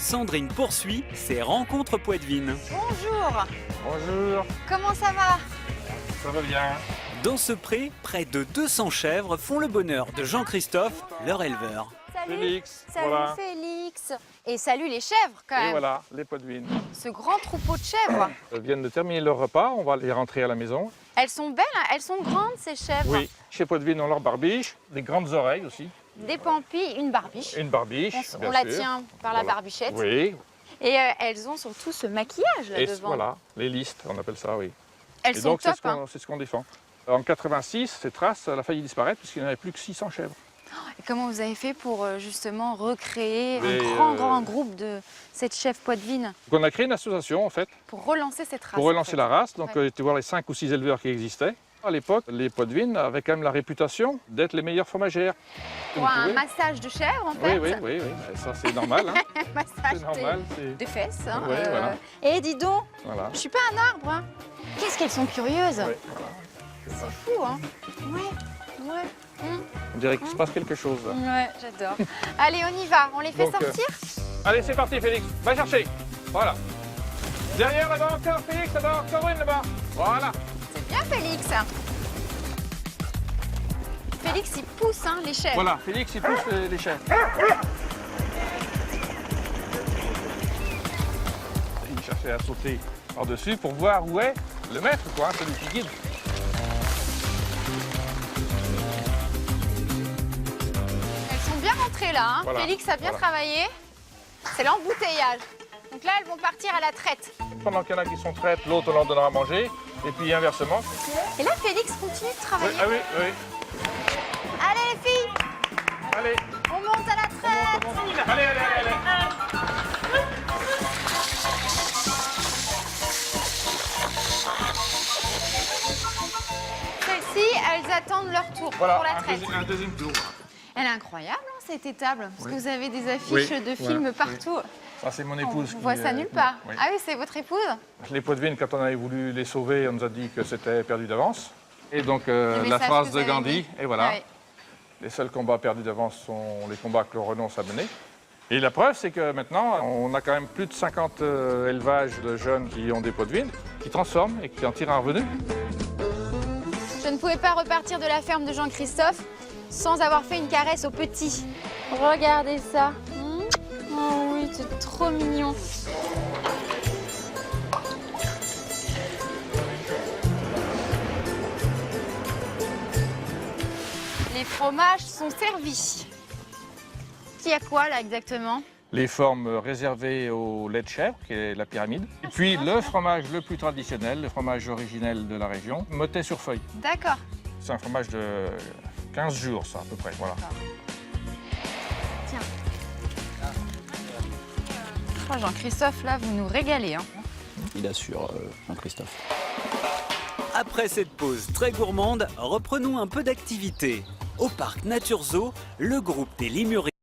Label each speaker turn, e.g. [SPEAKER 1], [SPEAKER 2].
[SPEAKER 1] Sandrine poursuit ses rencontres poitevines.
[SPEAKER 2] Bonjour.
[SPEAKER 3] Bonjour,
[SPEAKER 2] Comment ça va?
[SPEAKER 3] ça va bien.
[SPEAKER 1] Dans ce pré, près de 200 chèvres font le bonheur de Jean-Christophe, leur éleveur.
[SPEAKER 2] Salut.
[SPEAKER 3] Félix,
[SPEAKER 2] Salut
[SPEAKER 3] voilà.
[SPEAKER 2] Félix. Et salut les chèvres quand
[SPEAKER 3] Et
[SPEAKER 2] même.
[SPEAKER 3] voilà, les poitevines.
[SPEAKER 2] Ce grand troupeau de chèvres.
[SPEAKER 3] Elles viennent de terminer leur repas, on va les rentrer à la maison.
[SPEAKER 2] Elles sont belles, hein, elles sont grandes ces chèvres.
[SPEAKER 3] Oui, chez Poitevine, on leur barbiche, des grandes oreilles aussi,
[SPEAKER 2] Des pampis, une barbiche.
[SPEAKER 3] une barbiche,
[SPEAKER 2] On
[SPEAKER 3] bien
[SPEAKER 2] la
[SPEAKER 3] sûr.
[SPEAKER 2] tient par la
[SPEAKER 3] Voilà.
[SPEAKER 2] barbichette.
[SPEAKER 3] Oui,
[SPEAKER 2] Et elles ont surtout ce maquillage là
[SPEAKER 3] et
[SPEAKER 2] devant.
[SPEAKER 3] voilà, les listes, on appelle ça, oui.
[SPEAKER 2] Elles
[SPEAKER 3] Et
[SPEAKER 2] sont
[SPEAKER 3] donc,
[SPEAKER 2] top.
[SPEAKER 3] c'est
[SPEAKER 2] Hein.
[SPEAKER 3] ce qu'on défend. En 86, cette race, elle a failli disparaître puisqu'il n'y en avait plus que 600 chèvres.
[SPEAKER 2] Et comment vous avez fait pour justement recréer
[SPEAKER 3] Mais,
[SPEAKER 2] un grand groupe de cette chèvre poitevine
[SPEAKER 3] Donc, on a créé une association, en fait,
[SPEAKER 2] pour relancer cette race?
[SPEAKER 3] pour relancer
[SPEAKER 2] en fait.
[SPEAKER 3] la race. Donc,
[SPEAKER 2] Ouais.
[SPEAKER 3] tu vois les 5 ou 6 éleveurs qui existaient. À l'époque, les Poitevines avaient quand même la réputation d'être les meilleures fromagères.
[SPEAKER 2] Pour un massage de chèvre en fait.
[SPEAKER 3] Oui, mais ça c'est normal. Hein.
[SPEAKER 2] Un massage
[SPEAKER 3] C'est normal. c'est-
[SPEAKER 2] des fesses. Hein,
[SPEAKER 3] Ouais, voilà.
[SPEAKER 2] Et dis donc,
[SPEAKER 3] Voilà.
[SPEAKER 2] je suis pas un arbre. Hein. Qu'est-ce qu'elles sont curieuses.
[SPEAKER 3] Ouais, voilà.
[SPEAKER 2] C'est fou, hein. Ouais.
[SPEAKER 3] On dirait qu'il se passe quelque chose. Là.
[SPEAKER 2] Ouais, j'adore. Allez, on y va. On les fait
[SPEAKER 3] Donc,
[SPEAKER 2] sortir.
[SPEAKER 3] Allez, c'est parti, Félix. Va chercher. Voilà. Derrière, là-bas encore, Félix, là-bas, encore une là-bas. Voilà.
[SPEAKER 2] C'est bien, Félix. Félix, il pousse hein, les chèvres.
[SPEAKER 3] Voilà, Félix, il pousse les chèvres. Il cherchait à sauter par-dessus pour voir où est le maître, quoi, celui qui guide.
[SPEAKER 2] Elles sont bien rentrées là. Hein.
[SPEAKER 3] Voilà,
[SPEAKER 2] Félix a bien
[SPEAKER 3] voilà.
[SPEAKER 2] travaillé. C'est l'embouteillage. Donc là, elles vont partir à la traite.
[SPEAKER 3] Pendant qu'il y en a qui sont traites, l'autre on leur donnera à manger. Et puis inversement.
[SPEAKER 2] Et là, Félix continue de
[SPEAKER 3] Oui,
[SPEAKER 2] travailler.
[SPEAKER 3] ah oui, oui.
[SPEAKER 2] Allez, les filles,
[SPEAKER 3] Allez,
[SPEAKER 2] on monte à la traite.
[SPEAKER 3] allez, allez, allez, allez.
[SPEAKER 2] Celles-ci, elles attendent leur tour
[SPEAKER 3] Voilà,
[SPEAKER 2] pour la traite.
[SPEAKER 3] un deuxième tour.
[SPEAKER 2] Elle est incroyable, hein, cette étable. Parce que vous avez des affiches
[SPEAKER 3] Oui,
[SPEAKER 2] de films
[SPEAKER 3] voilà,
[SPEAKER 2] partout.
[SPEAKER 3] Ça, c'est mon
[SPEAKER 2] On
[SPEAKER 3] épouse.
[SPEAKER 2] voit ça nulle part.
[SPEAKER 3] Oui.
[SPEAKER 2] Ah oui, c'est votre épouse?
[SPEAKER 3] Les Poitevines, quand on avait voulu les sauver, on nous a dit que c'était perdu d'avance. Et donc,
[SPEAKER 2] Le
[SPEAKER 3] la
[SPEAKER 2] message
[SPEAKER 3] phrase
[SPEAKER 2] que
[SPEAKER 3] de
[SPEAKER 2] vous avez
[SPEAKER 3] Gandhi,
[SPEAKER 2] mis.
[SPEAKER 3] et voilà.
[SPEAKER 2] Ah oui.
[SPEAKER 3] Les seuls combats perdus d'avance sont les combats que l'on renonce à mener. Et la preuve, c'est que maintenant, on a quand même plus de 50 élevages de jeunes qui ont des Poitevines, qui transforment et qui en tirent un revenu.
[SPEAKER 2] Je ne pouvais pas repartir de la ferme de Jean-Christophe sans avoir fait une caresse aux petits. Regardez ça. Oh oui, c'est trop mignon. Les fromages sont servis. Il y a quoi là exactement?
[SPEAKER 3] Les formes réservées au lait de chèvre, qui est la pyramide. Et puis le fromage le plus traditionnel, le fromage originel de la région, motet sur feuille.
[SPEAKER 2] D'accord.
[SPEAKER 3] C'est un fromage de 15 jours, ça, à peu près. Voilà.
[SPEAKER 2] Tiens. Oh, Jean-Christophe, là, vous nous régalez. Hein.
[SPEAKER 4] Il assure, Jean-Christophe.
[SPEAKER 1] Après cette pause très gourmande, reprenons un peu d'activité. Au parc Nature Zoo, le groupe des Lémuriens